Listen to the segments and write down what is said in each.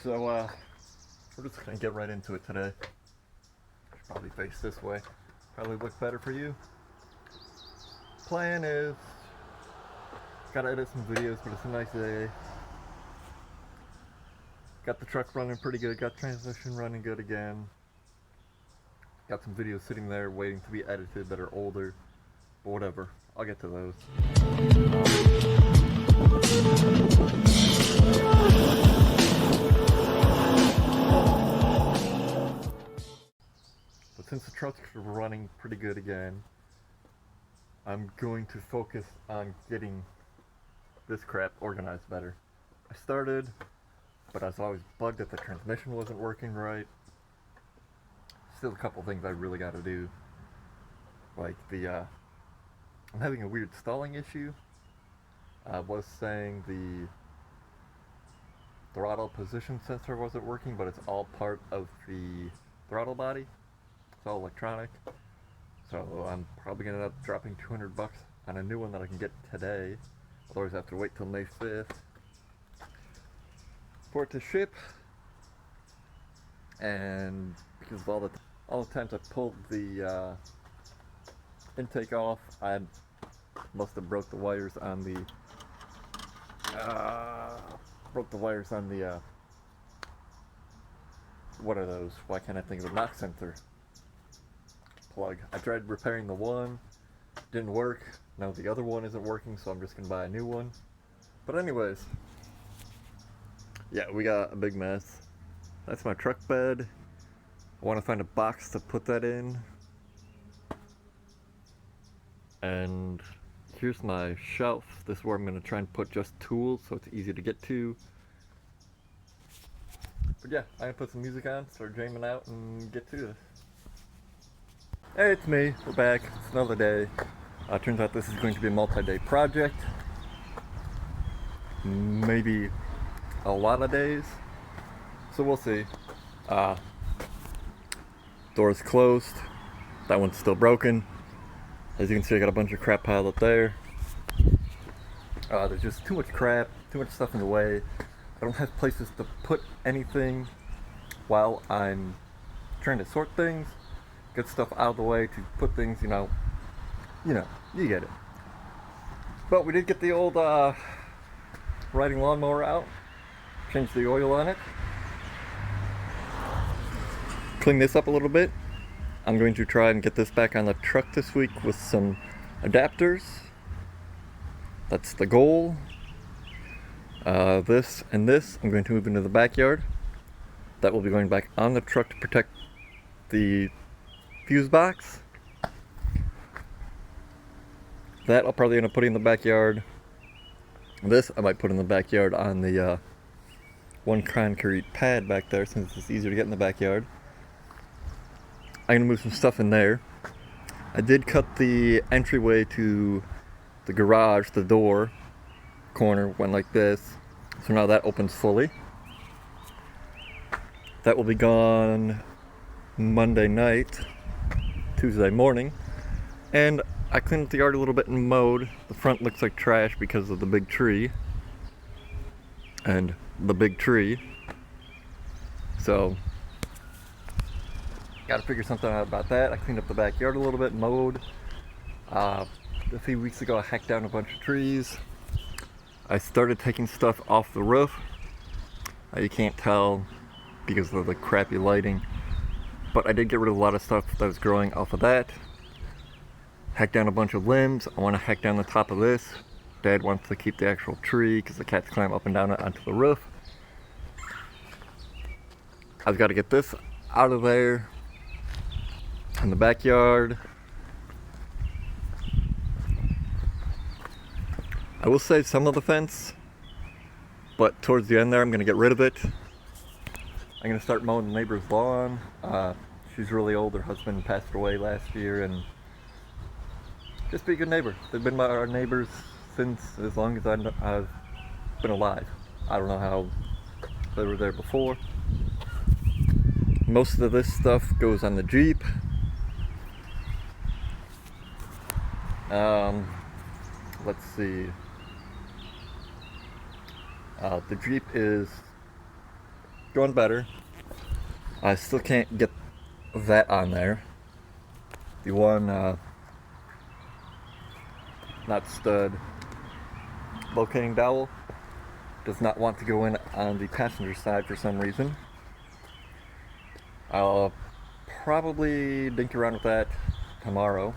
So, we're just gonna get right into it today. Should probably face this way. Probably look better for you. Plan is, gotta edit some videos, but it's a nice day. Got the truck running pretty good, got transmission running good again. Got some videos sitting there waiting to be edited that are older, but whatever, I'll get to those. But since the truck's running pretty good again, I'm going to focus on getting this crap organized better. I started, but I was always bugged that the transmission wasn't working right. Still a couple things I really got to do, like I'm having a weird stalling issue. I was saying the throttle position sensor wasn't working, but it's all part of the throttle body. It's all electronic. So I'm probably gonna end up dropping $200 on a new one that I can get today. Otherwise I have to wait till May 5th for it to ship. And because of all the times I pulled the intake off, I must have broke the wires on the what are those? Why can't I think of a knock sensor plug? I tried repairing the one, didn't work. Now the other one isn't working, so I'm just gonna buy a new one. But anyways, yeah, we got a big mess. That's my truck bed. I want to find a box to put that in. And here's my shelf. This is where I'm going to try and put just tools so it's easy to get to. But yeah, I'm going to put some music on, start jamming out, and get to this. Hey, it's me. We're back. It's another day. Turns out this is going to be a multi-day project. Maybe a lot of days. So we'll see. Door's closed. That one's still broken. As you can see, I got a bunch of crap piled up there. There's just too much crap, too much stuff in the way. I don't have places to put anything while I'm trying to sort things, get stuff out of the way to put things, you get it. But we did get the old riding lawnmower out, changed the oil on it, clean this up a little bit. I'm going to try and get this back on the truck this week with some adapters. That's the goal. This and this I'm going to move into the backyard. That will be going back on the truck to protect the fuse box. That I'll probably end up putting in the backyard. This I might put in the backyard on the one concrete pad back there, since it's easier to get in the backyard. I'm going to move some stuff in there. I did cut the entryway to the garage, the door corner went like this. So now that opens fully. That will be gone Monday night, Tuesday morning. And I cleaned up the yard a little bit and mowed. The front looks like trash because of the big tree. And the big tree. So gotta figure something out about that. I cleaned up the backyard a little bit, mowed. A few weeks ago I hacked down a bunch of trees. I started taking stuff off the roof. You can't tell because of the crappy lighting, but I did get rid of a lot of stuff that was growing off of that. Hacked down a bunch of limbs. I want to hack down the top of this. Dad wants to keep the actual tree because the cats climb up and down it onto the roof. I've got to get this out of there. In the backyard. I will save some of the fence, but towards the end there I'm going to get rid of it. I'm going to start mowing the neighbor's lawn. She's really old. Her husband passed away last year, and just be a good neighbor. They've been our neighbors since as long as I've been alive. I don't know how they were there before. Most of this stuff goes on the Jeep. Let's see. The Jeep is going better. I still can't get that on there. The one not stud locating dowel does not want to go in on the passenger side for some reason. I'll probably dink around with that tomorrow.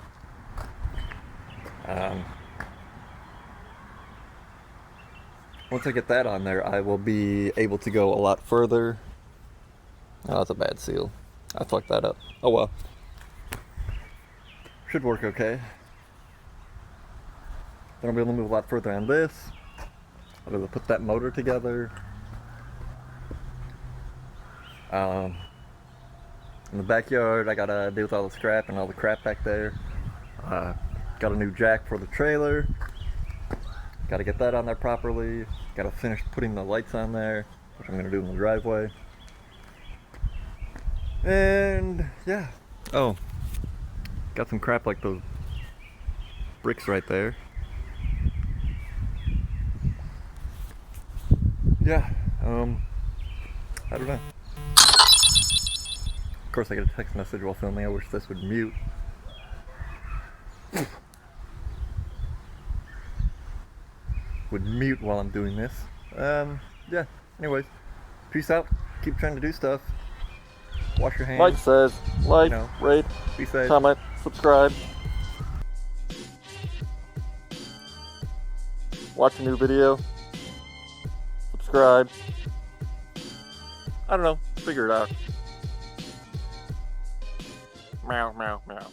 Once I get that on there, I will be able to go a lot further. Oh, that's a bad seal. I fucked that up. Oh well. Should work okay. Then I'll be able to move a lot further on this. I'll be able to put that motor together. In the backyard, I gotta deal with all the scrap and all the crap back there. Got a new jack for the trailer. Gotta get that on there properly. Gotta finish putting the lights on there, which I'm gonna do in the driveway. And yeah. Oh, got some crap like those bricks right there. Yeah, I don't know. Of course I get a text message while filming. I wish this would mute. Would mute while I'm doing this. Yeah, anyways. Peace out. Keep trying to do stuff. Wash your hands. Mike says, like, rate, be safe. comment, subscribe. Watch a new video. Subscribe. I don't know. Figure it out. Meow, meow, meow.